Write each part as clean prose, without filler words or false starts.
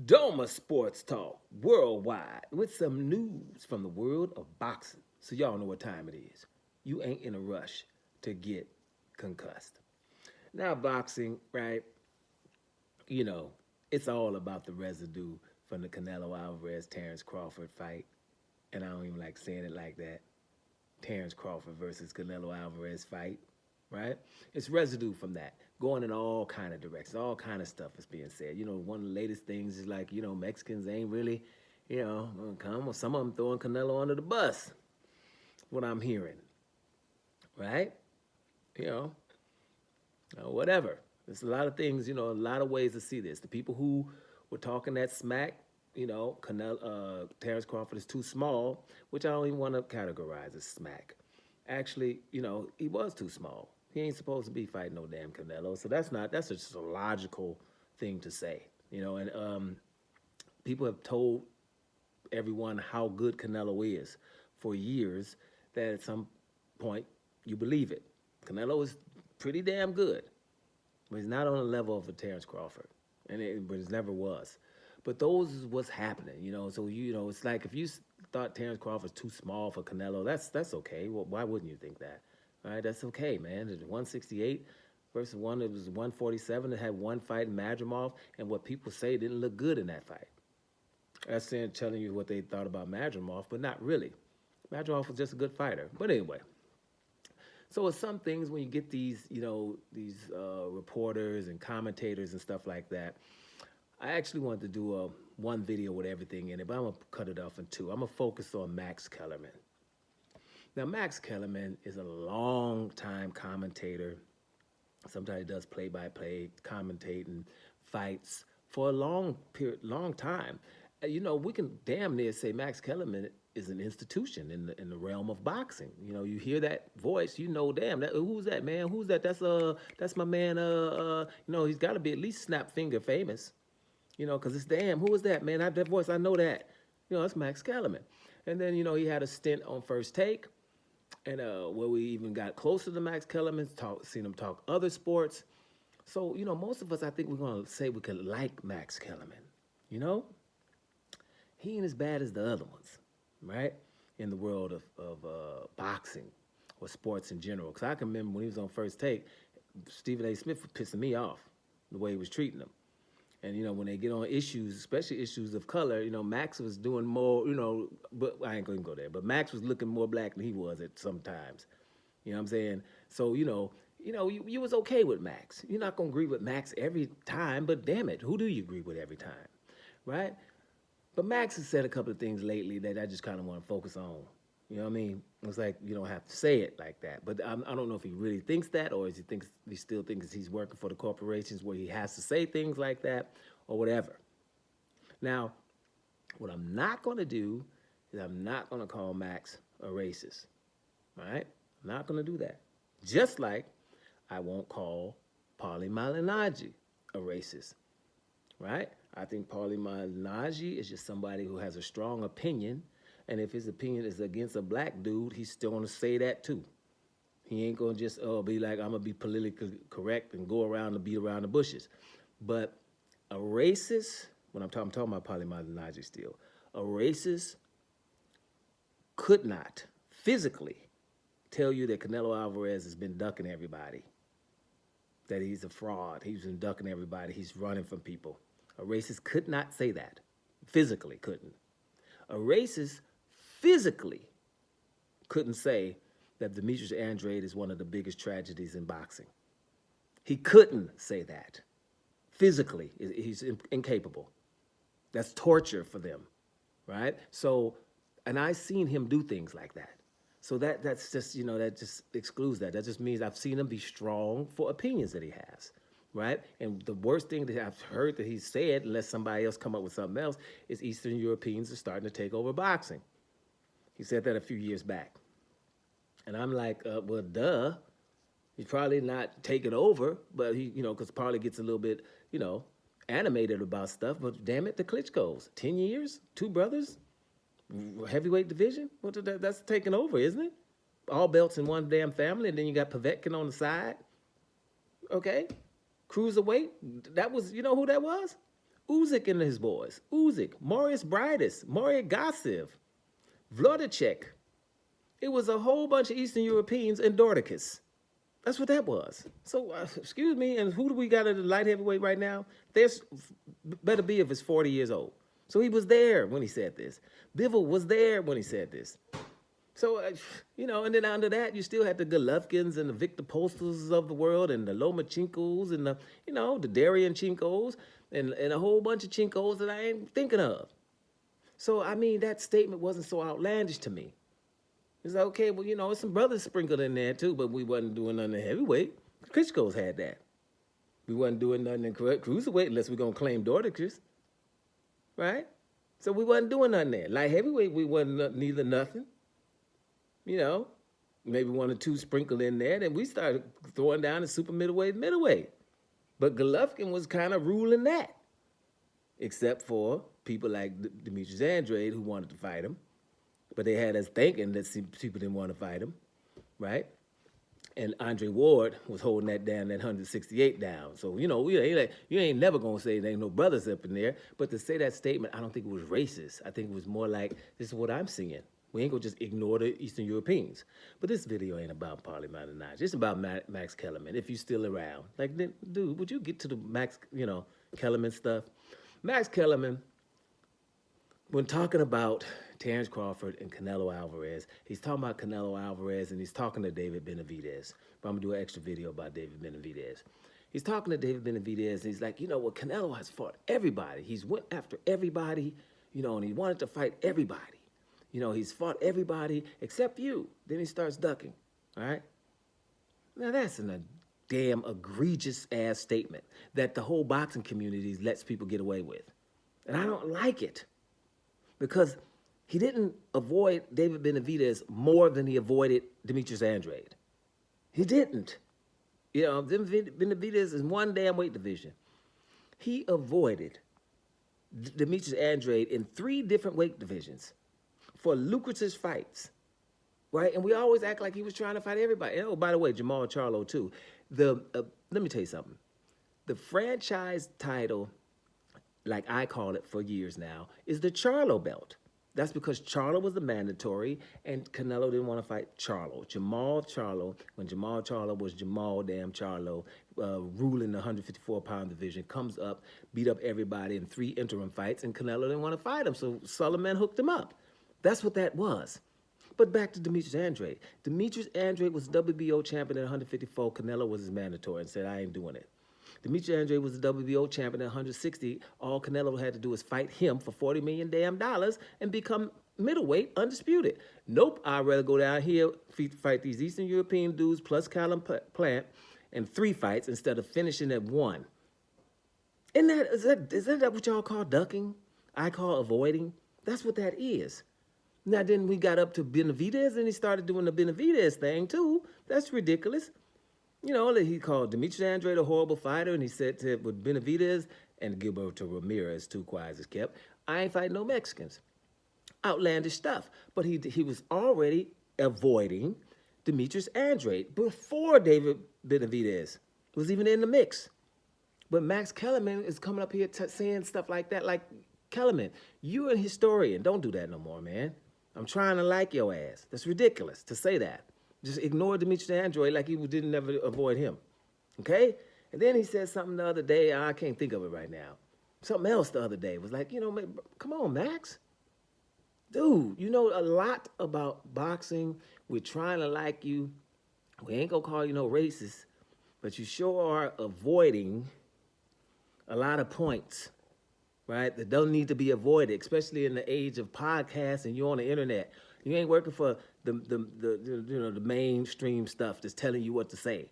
Doma Sports Talk worldwide with some news from the world of boxing. So y'all know what time it is. You ain't in a rush to get concussed. Now boxing, right? You know, it's all about the residue from the Canelo Alvarez Terrence Crawford fight. And I don't even like saying it like that. Terrence Crawford versus Canelo Alvarez fight, right? It's residue from that, going in all kind of directions, all kind of stuff is being said. One of the latest things is like, Mexicans ain't really, gonna come, or some of them throwing Canelo under the bus. What I'm hearing, right? You know, whatever. There's a lot of things, a lot of ways to see this. The people who were talking that smack, Terrence Crawford is too small, which I don't even want to categorize as smack. Actually, he was too small. He ain't supposed to be fighting no damn Canelo. So that's just a logical thing to say, and people have told everyone how good Canelo is for years that at some point you believe it. Canelo is pretty damn good, but he's not on the level of a Terrence Crawford, but it never was. But those is what's happening, So it's like if you thought Terrence Crawford's too small for Canelo, that's okay. Well, why wouldn't you think that? All right, that's okay, man. It's 168 versus one that was 147 that had one fight in Madrimov, and what people say didn't look good in that fight. That's saying telling you what they thought about Madrimov, but not really. Madrimov was just a good fighter. But anyway, so with some things, when you get these reporters and commentators and stuff like that, I actually wanted to do one video with everything in it, but I'm gonna cut it off in two. I'm gonna focus on Max Kellerman. Now, Max Kellerman is a long-time commentator. Sometimes he does play-by-play, commentating fights for a long time. We can damn near say Max Kellerman is an institution in the realm of boxing. You hear that voice, damn, who's that, man? Who's that? That's my man. He's got to be at least snap finger famous. Because it's damn, who is that, man? That voice, I know that. It's Max Kellerman. And then he had a stint on First Take, and where we even got closer to Max Kellerman, seen him talk other sports. So most of us, I think we're gonna say we could like Max Kellerman. He ain't as bad as the other ones, right? In the world of boxing or sports in general. Because I can remember when he was on First Take, Stephen A. Smith was pissing me off the way he was treating him. And when they get on issues, especially issues of color, Max was doing more, but I ain't gonna go there. But Max was looking more black than he was at sometimes. You know what I'm saying? So, you was okay with Max. You're not gonna agree with Max every time, but damn it, who do you agree with every time? Right? But Max has said a couple of things lately that I just kind of want to focus on. You know what I mean? It's like you don't have to say it like that. But I don't know if he really thinks that, or he still thinks he's working for the corporations where he has to say things like that, or whatever. Now, what I'm not going to do is I'm not going to call Max a racist. All right? I'm not going to do that. Just like I won't call Paulie Malignaggi a racist. Right? I think Paulie Malignaggi is just somebody who has a strong opinion. And if his opinion is against a black dude, he's still going to say that too. He ain't going to just be like, I'm going to be politically correct and go around and beat around the bushes. But a racist, when I'm talking about Paulie Malignaggi still, a racist could not physically tell you that Canelo Alvarez has been ducking everybody, that he's a fraud, he's been ducking everybody, he's running from people. A racist could not say that. Physically couldn't. A racist physically couldn't say that Demetrius Andrade is one of the biggest tragedies in boxing. He couldn't say that. Physically, he's incapable. That's torture for them, right? So, and I've seen him do things like that. So that's just, that just excludes that. That just means I've seen him be strong for opinions that he has, right? And the worst thing that I've heard that he's said, unless somebody else come up with something else, is Eastern Europeans are starting to take over boxing. He said that a few years back. And I'm like, well, duh. He's probably not taking over, but he, because Paulie gets a little bit, animated about stuff. But damn it, the Klitschko's. 10 years, two brothers, heavyweight division. Well, that's taking over, isn't it? All belts in one damn family, and then you got Povetkin on the side. Okay? Cruiserweight. That was, who that was? Usyk and his boys. Usyk, Marius Brides, Mario Gossev, Vladicek. It was a whole bunch of Eastern Europeans and Dorticus. That's what that was. So, excuse me, and who do we got at the light heavyweight right now? There's better be if it's 40 years old. So he was there when he said this. Bivol was there when he said this. So, and then under that, you still had the Golovkins and the Victor Postels of the world and the Lomachinkos and the Darian Chinkos and a whole bunch of Chinkos that I ain't thinking of. So, I mean, that statement wasn't so outlandish to me. It's like, okay, well, some brothers sprinkled in there too, but we wasn't doing nothing in heavyweight. Klitschko's had that. We wasn't doing nothing in cruiserweight unless we're going to claim Dorticus, right? So we wasn't doing nothing there. Light heavyweight, we wasn't neither nothing. Maybe one or two sprinkled in there. Then we started throwing down the super middleweight. But Golovkin was kind of ruling that, except for people like Demetrius Andrade who wanted to fight him. But they had us thinking that people didn't want to fight him, right? And Andre Ward was holding that 168 down. So, you ain't never going to say there ain't no brothers up in there. But to say that statement, I don't think it was racist. I think it was more like, this is what I'm seeing. We ain't going to just ignore the Eastern Europeans. But this video ain't about Paulie Malignaggi. It's about Max Kellerman, if you're still around. Like, dude, would you get to the Max, Kellerman stuff? Max Kellerman, when talking about Terrence Crawford and Canelo Alvarez, he's talking about Canelo Alvarez and he's talking to David Benavidez. But I'm going to do an extra video about David Benavidez. He's talking to David Benavidez and he's like, Canelo has fought everybody. He's went after everybody, and he wanted to fight everybody. He's fought everybody except you. Then he starts ducking, all right? Now that's a damn egregious ass statement that the whole boxing community lets people get away with. And I don't like it because he didn't avoid David Benavidez more than he avoided Demetrius Andrade. He didn't. Benavidez is one damn weight division. He avoided Demetrius Andrade in 3 different weight divisions for lucrative fights, right? And we always act like he was trying to fight everybody. And, oh, by the way, Jamal Charlo too. Let me tell you something. The franchise title, like I call it for years now, is the Charlo belt. That's because Charlo was the mandatory, and Canelo didn't want to fight Charlo. Jamal Charlo, when Jamal Charlo was Jamal damn Charlo, ruling the 154-pound division, comes up, beat up everybody in 3 interim fights, and Canelo didn't want to fight him, so Sullivan hooked him up. That's what that was. But back to Demetrius Andrade. Demetrius Andrade was WBO champion at 154. Canelo was his mandatory and said, I ain't doing it. Demetrius Andrade was the WBO champion at 160. All Canelo had to do is fight him for $40 million and become middleweight undisputed. Nope, I'd rather go down here, fight these Eastern European dudes plus Callum Plant in 3 fights instead of finishing at 1. Is that what y'all call ducking? I call avoiding? That's what that is. Now, then we got up to Benavidez, and he started doing the Benavidez thing, too. That's ridiculous. He called Demetrius Andrade a horrible fighter, and he said with Benavidez and Gilberto Ramirez, 2 quiet as kept, I ain't fighting no Mexicans. Outlandish stuff. But he was already avoiding Demetrius Andrade before David Benavidez was even in the mix. But Max Kellerman is coming up here saying stuff like that, like, Kellerman, you're a historian. Don't do that no more, man. I'm trying to like your ass. That's ridiculous to say that. Just ignore Demetrius Andrade like he didn't ever avoid him. Okay? And then he said something the other day. I can't think of it right now. Something else the other day was like, come on, Max. Dude, you know a lot about boxing. We're trying to like you. We ain't going to call you no racist. But you sure are avoiding a lot of points, right, that don't need to be avoided, especially in the age of podcasts and you're on the internet. You ain't working for the mainstream stuff that's telling you what to say,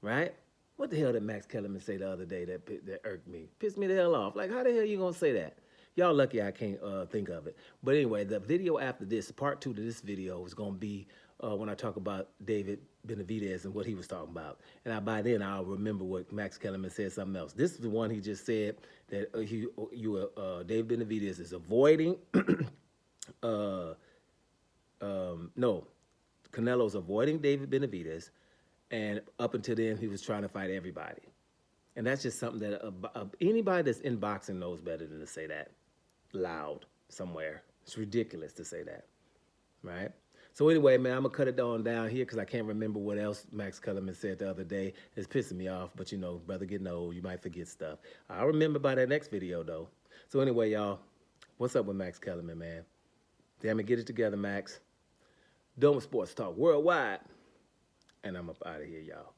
right? What the hell did Max Kellerman say the other day that irked me? Pissed me the hell off. Like, how the hell you gonna say that? Y'all lucky I can't think of it. But anyway, the video after this, part 2 to this video, is gonna be when I talk about David Benavidez and what he was talking about. And by then, I'll remember what Max Kellerman said something else. This is the one he just said that David Benavidez is avoiding. Canelo's avoiding David Benavidez, and up until then, he was trying to fight everybody. And that's just something that anybody that's in boxing knows better than to say that loud somewhere. It's ridiculous to say that, right? So anyway, man, I'm gonna cut it down here because I can't remember what else Max Kellerman said the other day. It's pissing me off, but you know, brother getting old, you might forget stuff. I'll remember by that next video though. So anyway, y'all, what's up with Max Kellerman, man? Damn it, get it together, Max. Dome Sports Talk Worldwide. And I'm up out of here, y'all.